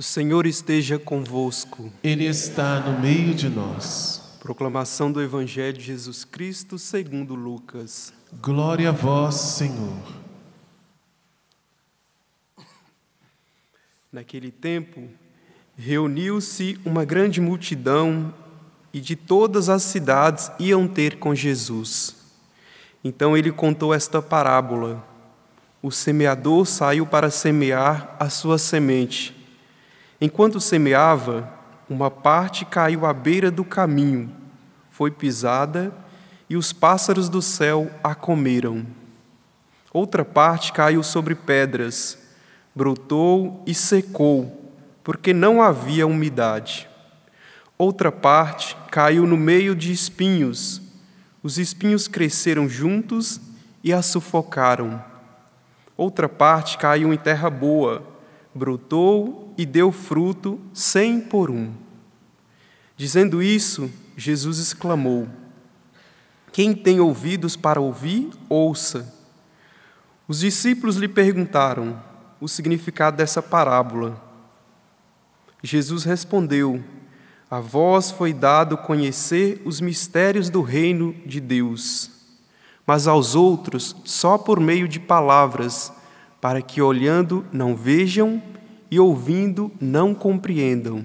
O Senhor esteja convosco. Ele está no meio de nós. Proclamação do Evangelho de Jesus Cristo segundo Lucas. Glória a vós, Senhor. Naquele tempo, reuniu-se uma grande multidão e de todas as cidades iam ter com Jesus. Então ele contou esta parábola. O semeador saiu para semear a sua semente. Enquanto semeava, uma parte caiu à beira do caminho, foi pisada e os pássaros do céu a comeram. Outra parte caiu sobre pedras, brotou e secou, porque não havia umidade. Outra parte caiu no meio de espinhos. Os espinhos cresceram juntos e a sufocaram. Outra parte caiu em terra boa, brotou e deu fruto 100 por 1. Dizendo isso, Jesus exclamou: Quem tem ouvidos para ouvir, ouça. Os discípulos lhe perguntaram o significado dessa parábola. Jesus respondeu: A vós foi dado conhecer os mistérios do reino de Deus, mas aos outros só por meio de palavras, para que olhando não vejam e ouvindo não compreendam.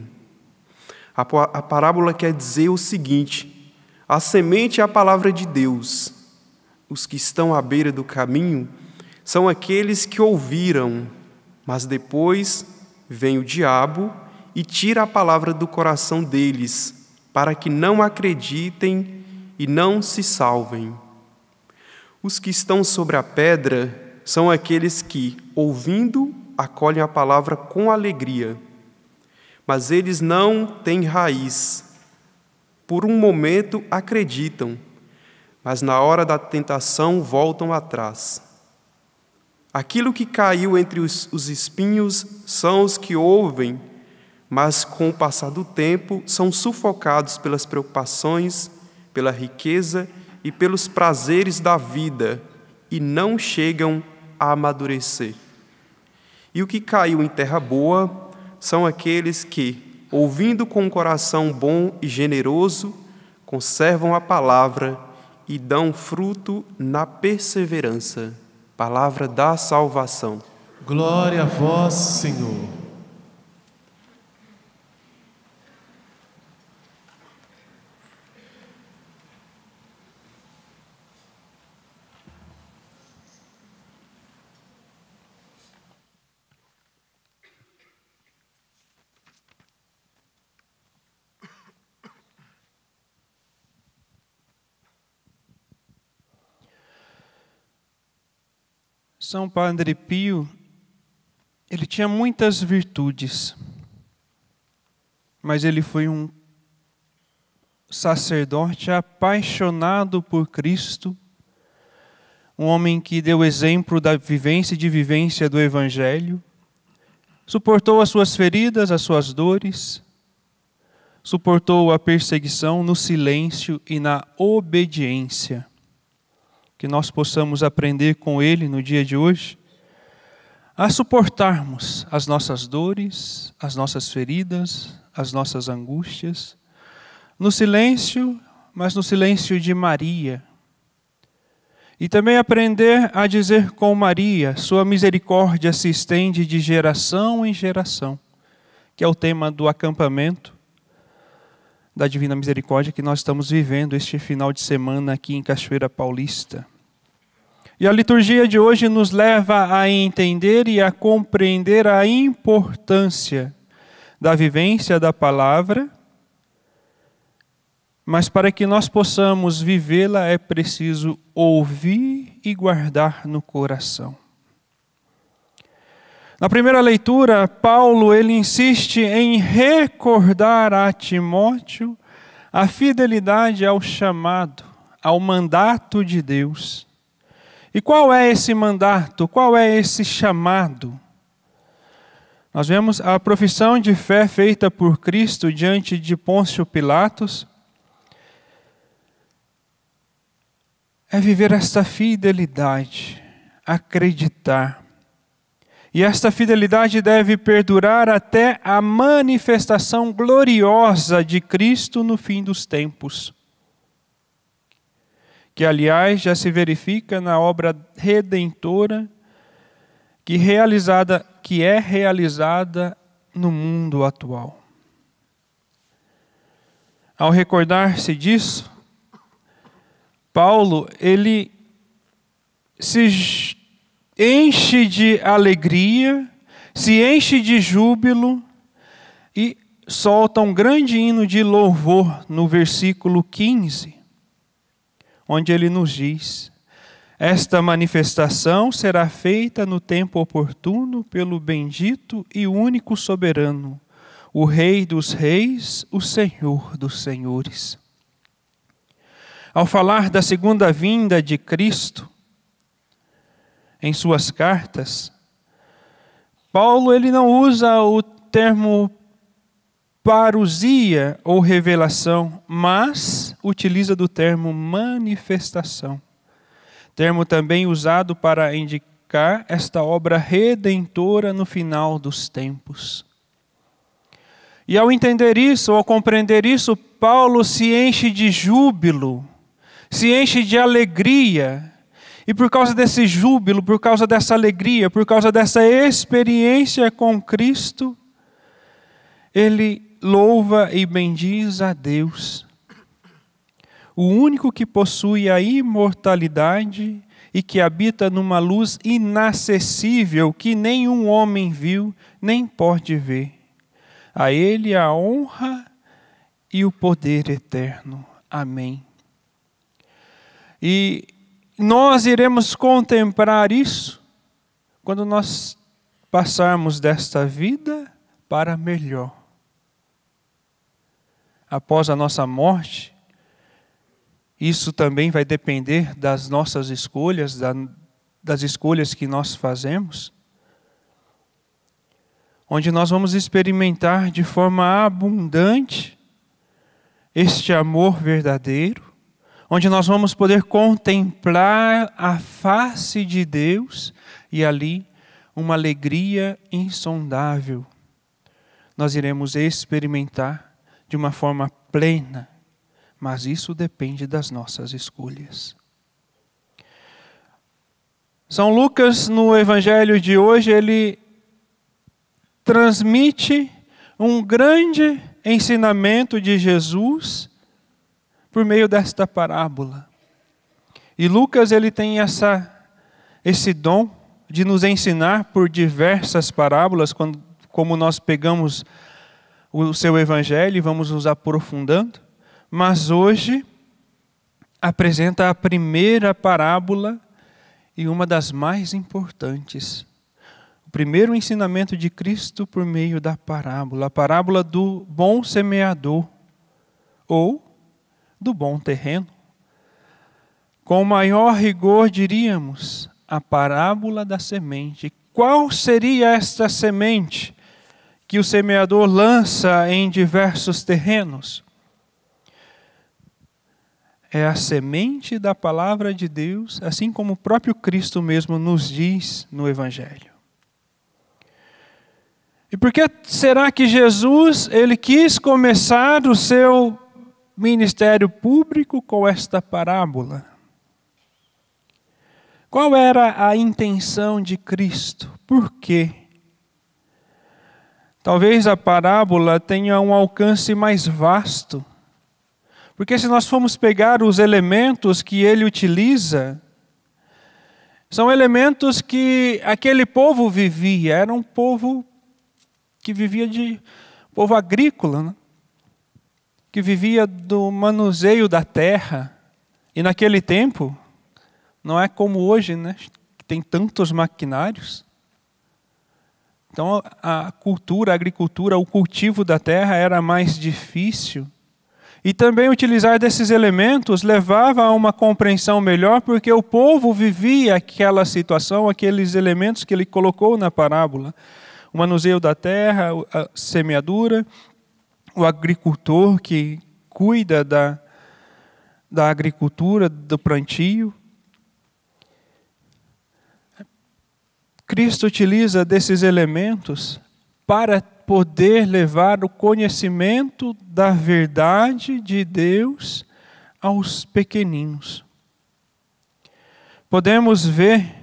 A parábola quer dizer o seguinte: a semente é a palavra de Deus. Os que estão à beira do caminho são aqueles que ouviram, mas depois vem o diabo e tira a palavra do coração deles, para que não acreditem e não se salvem. Os que estão sobre a pedra são aqueles que, ouvindo, acolhem a palavra com alegria, mas eles não têm raiz. Por um momento acreditam, mas na hora da tentação voltam atrás. Aquilo que caiu entre os espinhos são os que ouvem, mas com o passar do tempo são sufocados pelas preocupações, pela riqueza e pelos prazeres da vida e não chegam a amadurecer. E o que caiu em terra boa são aqueles que, ouvindo com um coração bom e generoso, conservam a palavra e dão fruto na perseverança. Palavra da salvação. Glória a vós, Senhor. São Padre Pio, ele tinha muitas virtudes, mas ele foi um sacerdote apaixonado por Cristo, um homem que deu exemplo da vivência e de vivência do Evangelho, suportou as suas feridas, as suas dores, suportou a perseguição no silêncio e na obediência. Que nós possamos aprender com ele no dia de hoje a suportarmos as nossas dores, as nossas feridas, as nossas angústias, no silêncio, mas no silêncio de Maria. E também aprender a dizer com Maria: sua misericórdia se estende de geração em geração, que é o tema do acampamento da Divina Misericórdia que nós estamos vivendo este final de semana aqui em Cachoeira Paulista. E a liturgia de hoje nos leva a entender e a compreender a importância da vivência da palavra, mas para que nós possamos vivê-la é preciso ouvir e guardar no coração. Na primeira leitura, Paulo ele insiste em recordar a Timóteo a fidelidade ao chamado, ao mandato de Deus. E qual é esse mandato? Qual é esse chamado? Nós vemos a profissão de fé feita por Cristo diante de Pôncio Pilatos. É viver esta fidelidade, acreditar. E esta fidelidade deve perdurar até a manifestação gloriosa de Cristo no fim dos tempos, que aliás já se verifica na obra redentora que é realizada no mundo atual. Ao recordar-se disso, Paulo, ele se enche de alegria, se enche de júbilo e solta um grande hino de louvor no versículo 15, onde ele nos diz: esta manifestação será feita no tempo oportuno pelo bendito e único soberano, o Rei dos reis, o Senhor dos senhores. Ao falar da segunda vinda de Cristo, em suas cartas, Paulo ele não usa o termo parousia ou revelação, mas utiliza do termo manifestação. Termo também usado para indicar esta obra redentora no final dos tempos. E ao entender isso, ao compreender isso, Paulo se enche de júbilo, se enche de alegria. E por causa desse júbilo, por causa dessa alegria, por causa dessa experiência com Cristo, ele louva e bendiz a Deus, o único que possui a imortalidade e que habita numa luz inacessível que nenhum homem viu nem pode ver. A Ele a honra e o poder eterno. Amém. E nós iremos contemplar isso quando nós passarmos desta vida para melhor. Após a nossa morte, isso também vai depender das nossas escolhas, das escolhas que nós fazemos, onde nós vamos experimentar de forma abundante este amor verdadeiro, onde nós vamos poder contemplar a face de Deus e ali uma alegria insondável. Nós iremos experimentar de uma forma plena, mas isso depende das nossas escolhas. São Lucas, no Evangelho de hoje, ele transmite um grande ensinamento de Jesus por meio desta parábola. E Lucas ele tem esse dom de nos ensinar por diversas parábolas, como nós pegamos o seu evangelho e vamos nos aprofundando. Mas hoje apresenta a primeira parábola e uma das mais importantes. O primeiro ensinamento de Cristo por meio da parábola, a parábola do bom semeador, ou do bom terreno. Com maior rigor diríamos, a parábola da semente. Qual seria esta semente que o semeador lança em diversos terrenos? É a semente da palavra de Deus, assim como o próprio Cristo mesmo nos diz no Evangelho. E por que será que Jesus ele quis começar o seu ministério público com esta parábola? Qual era a intenção de Cristo? Por quê? Talvez a parábola tenha um alcance mais vasto. Porque se nós formos pegar os elementos que ele utiliza, são elementos que aquele povo vivia. Era um povo que vivia povo agrícola, né? Que vivia do manuseio da terra. E naquele tempo, não é como hoje, né? Que tem tantos maquinários. Então a cultura, a agricultura, o cultivo da terra era mais difícil. E também utilizar desses elementos levava a uma compreensão melhor, porque o povo vivia aquela situação, aqueles elementos que ele colocou na parábola. O manuseio da terra, a semeadura, o agricultor que cuida da agricultura, do plantio. Cristo utiliza desses elementos para poder levar o conhecimento da verdade de Deus aos pequeninos. Podemos ver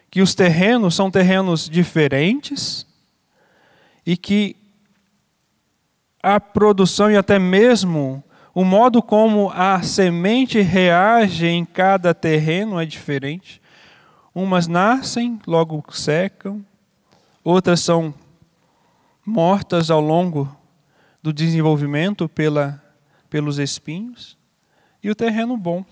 que os terrenos são terrenos diferentes e que a produção e até mesmo o modo como a semente reage em cada terreno é diferente. Umas nascem, logo secam, outras são mortas ao longo do desenvolvimento pelos espinhos, e o terreno bom.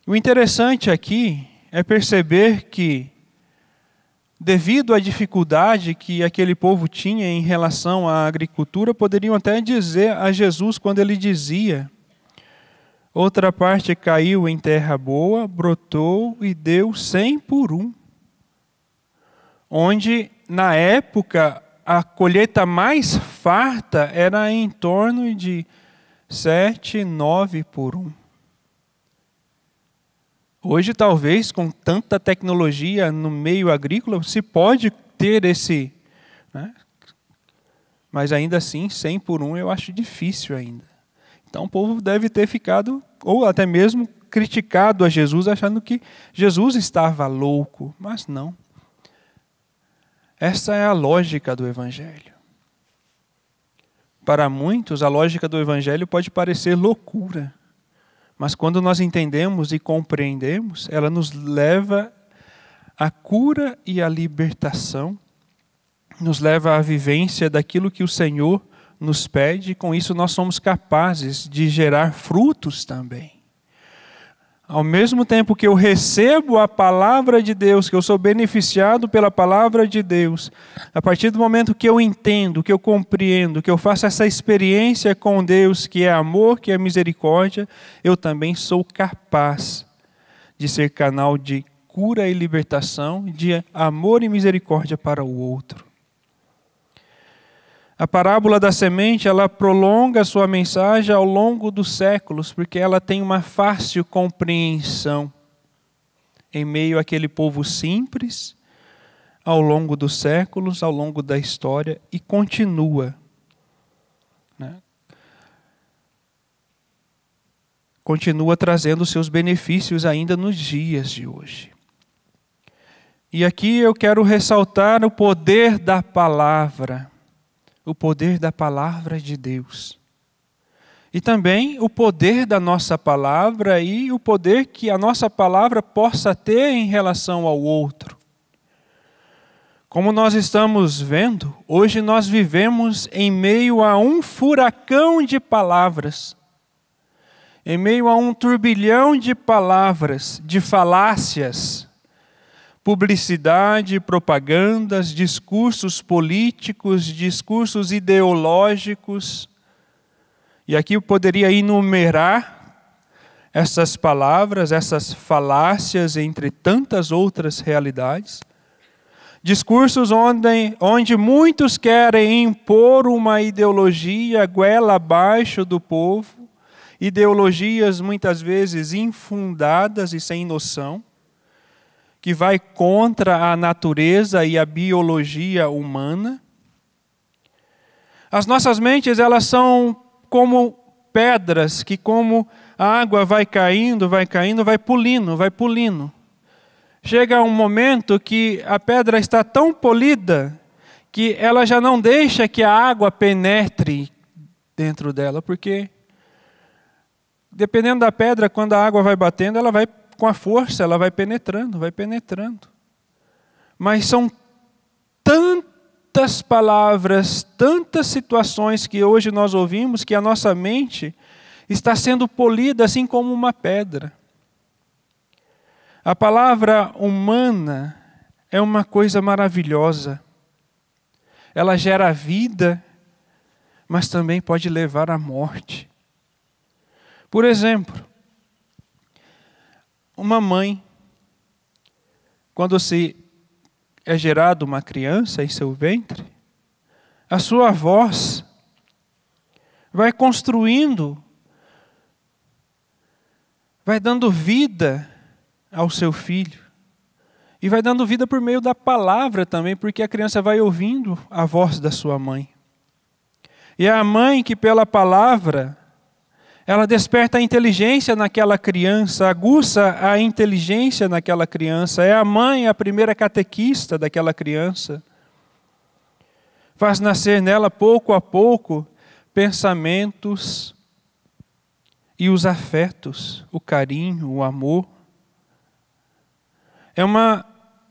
O interessante aqui é perceber que, devido à dificuldade que aquele povo tinha em relação à agricultura, poderiam até dizer a Jesus quando ele dizia: outra parte caiu em terra boa, brotou e deu 100 por 1. Onde, na época, a colheita mais farta era em torno de 7, 9 por 1. Hoje, talvez, com tanta tecnologia no meio agrícola, se pode ter esse, né? Mas ainda assim, 100 por 1 eu acho difícil ainda. Então o povo deve ter ficado, ou até mesmo criticado a Jesus, achando que Jesus estava louco, mas não. Essa é a lógica do Evangelho. Para muitos, a lógica do Evangelho pode parecer loucura. Mas quando nós entendemos e compreendemos, ela nos leva à cura e à libertação, nos leva à vivência daquilo que o Senhor nos pede, e com isso nós somos capazes de gerar frutos também. Ao mesmo tempo que eu recebo a palavra de Deus, que eu sou beneficiado pela palavra de Deus, a partir do momento que eu entendo, que eu compreendo, que eu faço essa experiência com Deus, que é amor, que é misericórdia, eu também sou capaz de ser canal de cura e libertação, de amor e misericórdia para o outro. A parábola da semente, ela prolonga a sua mensagem ao longo dos séculos, porque ela tem uma fácil compreensão em meio àquele povo simples, ao longo dos séculos, ao longo da história, e continua, né? Continua trazendo seus benefícios ainda nos dias de hoje. E aqui eu quero ressaltar o poder da palavra. O poder da palavra de Deus. E também o poder da nossa palavra e o poder que a nossa palavra possa ter em relação ao outro. Como nós estamos vendo, hoje nós vivemos em meio a um furacão de palavras. Em meio a um turbilhão de palavras, de falácias, publicidade, propagandas, discursos políticos, discursos ideológicos. E aqui eu poderia enumerar essas palavras, essas falácias, entre tantas outras realidades. Discursos onde muitos querem impor uma ideologia goela abaixo do povo, ideologias muitas vezes infundadas e sem noção, que vai contra a natureza e a biologia humana. As nossas mentes, elas são como pedras que, como a água vai caindo, vai pulindo. Chega um momento que a pedra está tão polida que ela já não deixa que a água penetre dentro dela, porque dependendo da pedra, quando a água vai batendo, ela vai com a força, ela vai penetrando. Mas são tantas palavras, tantas situações que hoje nós ouvimos, que a nossa mente está sendo polida assim como uma pedra. A palavra humana é uma coisa maravilhosa. Ela gera vida, mas também pode levar à morte. Por exemplo, uma mãe, quando se é gerada uma criança em seu ventre, a sua voz vai construindo, vai dando vida ao seu filho. E vai dando vida por meio da palavra também, porque a criança vai ouvindo a voz da sua mãe. E é a mãe que pela palavra, ela desperta a inteligência naquela criança, aguça a inteligência naquela criança. É a mãe a primeira catequista daquela criança. Faz nascer nela, pouco a pouco, pensamentos e os afetos, o carinho, o amor. É uma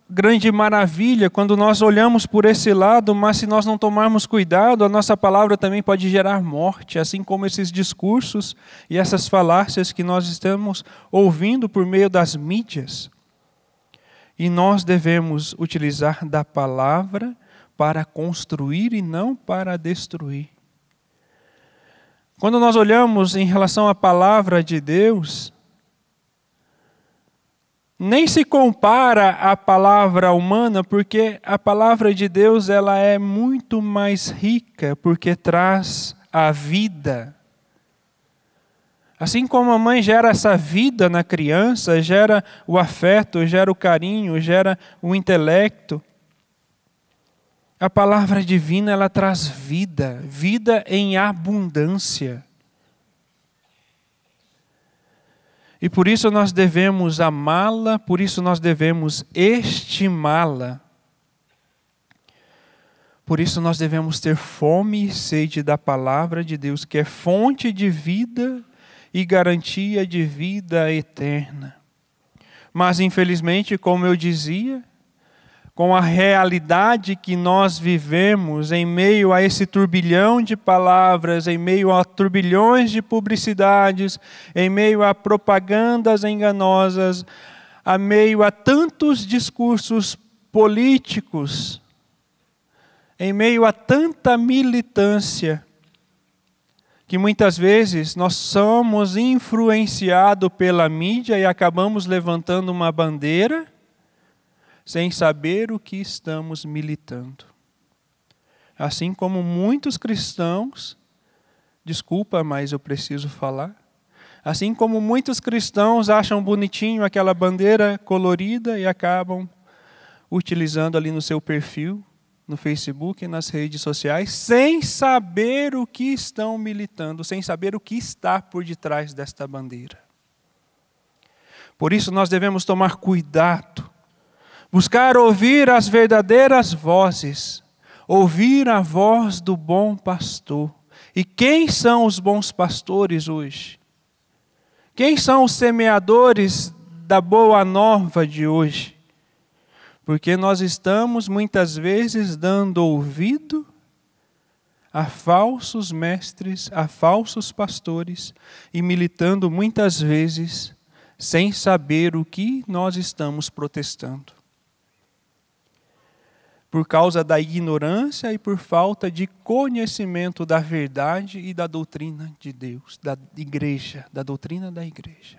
grande maravilha quando nós olhamos por esse lado, mas se nós não tomarmos cuidado, a nossa palavra também pode gerar morte, assim como esses discursos e essas falácias que nós estamos ouvindo por meio das mídias. E nós devemos utilizar da palavra para construir e não para destruir. Quando nós olhamos em relação à palavra de Deus, nem se compara à palavra humana, porque a palavra de Deus ela é muito mais rica, porque traz a vida. Assim como a mãe gera essa vida na criança, gera o afeto, gera o carinho, gera o intelecto, a palavra divina ela traz vida, vida em abundância. E por isso nós devemos amá-la, por isso nós devemos estimá-la. Por isso nós devemos ter fome e sede da palavra de Deus, que é fonte de vida e garantia de vida eterna. Mas infelizmente, como eu dizia, com a realidade que nós vivemos em meio a esse turbilhão de palavras, em meio a turbilhões de publicidades, em meio a propagandas enganosas, a meio a tantos discursos políticos, em meio a tanta militância, que muitas vezes nós somos influenciados pela mídia e acabamos levantando uma bandeira sem saber o que estamos militando. Assim como muitos cristãos, desculpa, mas eu preciso falar, assim como muitos cristãos acham bonitinho aquela bandeira colorida e acabam utilizando ali no seu perfil, no Facebook e nas redes sociais, sem saber o que estão militando, sem saber o que está por detrás desta bandeira. Por isso nós devemos tomar cuidado, buscar ouvir as verdadeiras vozes, ouvir a voz do bom pastor. E quem são os bons pastores hoje? Quem são os semeadores da boa nova de hoje? Porque nós estamos muitas vezes dando ouvido a falsos mestres, a falsos pastores e militando muitas vezes sem saber o que nós estamos protestando. Por causa da ignorância e por falta de conhecimento da verdade e da doutrina de Deus, da igreja, da doutrina da igreja.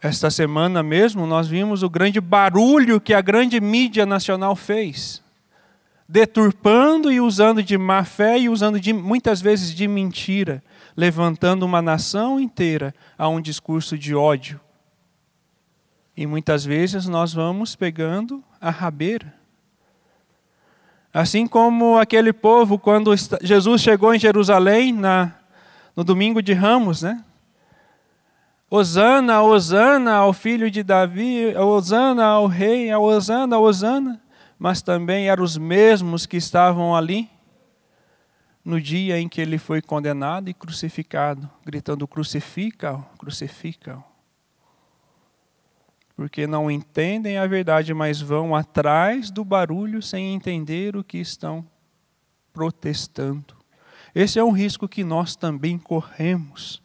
Esta semana mesmo nós vimos o grande barulho que a grande mídia nacional fez, deturpando e usando de má fé e usando muitas vezes de mentira, levantando uma nação inteira a um discurso de ódio. E muitas vezes nós vamos pegando a rabeira. Assim como aquele povo, quando Jesus chegou em Jerusalém, no domingo de Ramos, né? Hosana, Hosana ao filho de Davi, Hosana ao rei, Hosana, Hosana. Mas também eram os mesmos que estavam ali no dia em que ele foi condenado e crucificado, gritando: crucifica-o, crucifica-o. Porque não entendem a verdade, mas vão atrás do barulho sem entender o que estão protestando. Esse é um risco que nós também corremos.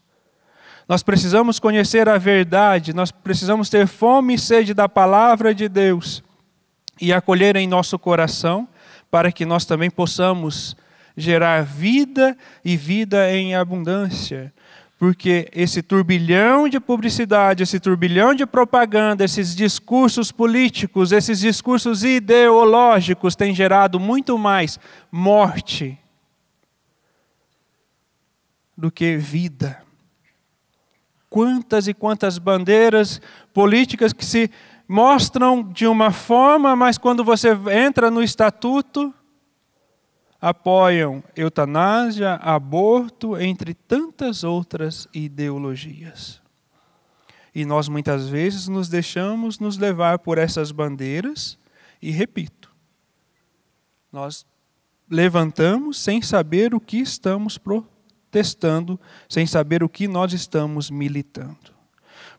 Nós precisamos conhecer a verdade, nós precisamos ter fome e sede da palavra de Deus e acolher em nosso coração, para que nós também possamos gerar vida e vida em abundância. Porque esse turbilhão de publicidade, esse turbilhão de propaganda, esses discursos políticos, esses discursos ideológicos têm gerado muito mais morte do que vida, quantas e quantas bandeiras políticas que se mostram de uma forma, mas quando você entra no estatuto, apoiam eutanásia, aborto, entre tantas outras ideologias. E nós muitas vezes nos deixamos nos levar por essas bandeiras e, repito, nós levantamos sem saber o que estamos protestando, sem saber o que nós estamos militando.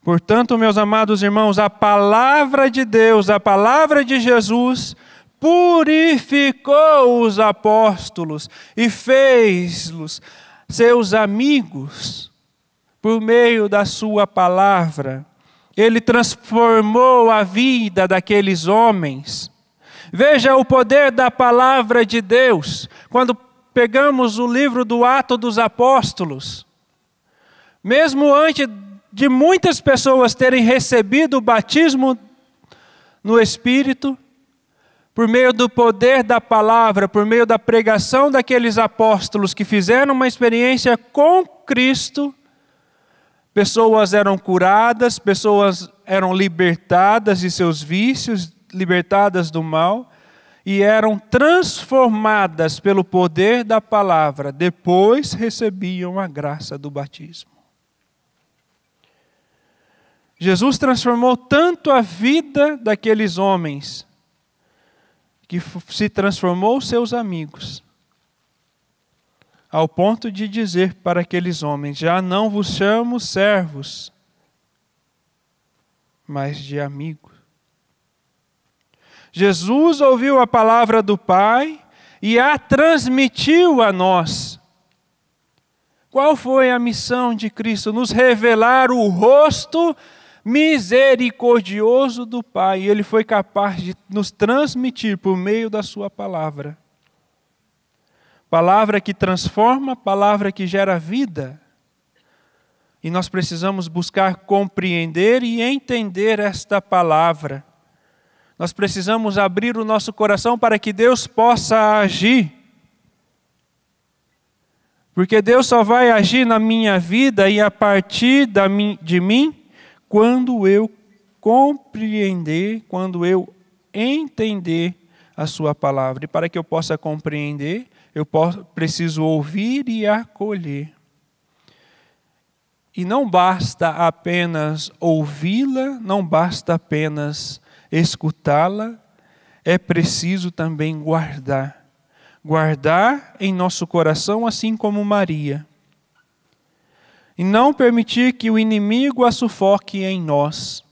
Portanto, meus amados irmãos, a palavra de Deus, a palavra de Jesus, purificou os apóstolos e fez-los seus amigos por meio da sua palavra. Ele transformou a vida daqueles homens. Veja o poder da palavra de Deus. Quando pegamos o livro do Atos dos Apóstolos, mesmo antes de muitas pessoas terem recebido o batismo no Espírito, por meio do poder da palavra, por meio da pregação daqueles apóstolos que fizeram uma experiência com Cristo, pessoas eram curadas, pessoas eram libertadas de seus vícios, libertadas do mal, e eram transformadas pelo poder da palavra, depois recebiam a graça do batismo. Jesus transformou tanto a vida daqueles homens, que se transformou seus amigos, ao ponto de dizer para aqueles homens: já não vos chamo servos, mas de amigos. Jesus ouviu a palavra do Pai e a transmitiu a nós. Qual foi a missão de Cristo? Nos revelar o rosto misericordioso do Pai. E Ele foi capaz de nos transmitir por meio da sua palavra. Palavra que transforma, palavra que gera vida. E nós precisamos buscar compreender e entender esta palavra. Nós precisamos abrir o nosso coração para que Deus possa agir. Porque Deus só vai agir na minha vida e a partir de mim, quando eu compreender, quando eu entender a sua palavra. E para que eu possa compreender, eu preciso ouvir e acolher. E não basta apenas ouvi-la, não basta apenas escutá-la, é preciso também guardar. Guardar em nosso coração, assim como Maria. E não permitir que o inimigo a sufoque em nós.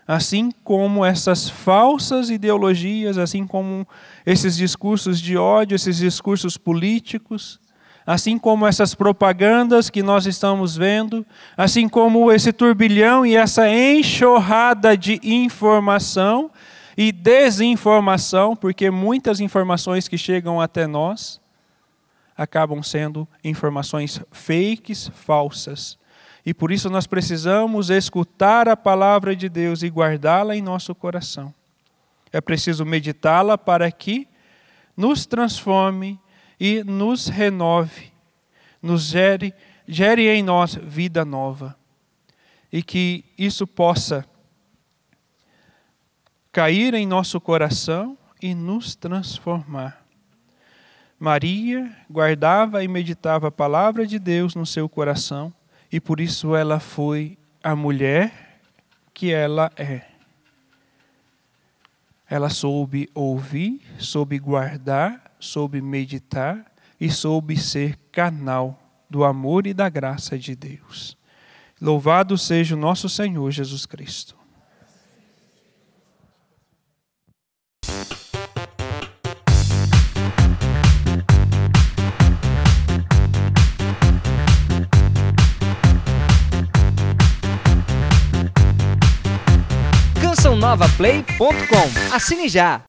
Assim como essas falsas ideologias, assim como esses discursos de ódio, esses discursos políticos, assim como essas propagandas que nós estamos vendo, assim como esse turbilhão e essa enxurrada de informação e desinformação, porque muitas informações que chegam até nós acabam sendo informações fakes, falsas. E por isso nós precisamos escutar a palavra de Deus e guardá-la em nosso coração. É preciso meditá-la para que nos transforme e nos renove, nos gere em nós vida nova. E que isso possa cair em nosso coração e nos transformar. Maria guardava e meditava a palavra de Deus no seu coração, e por isso ela foi a mulher que ela é. Ela soube ouvir, soube guardar, soube meditar e soube ser canal do amor e da graça de Deus. Louvado seja o nosso Senhor Jesus Cristo. CançãoNovaPlay.com. Assine já!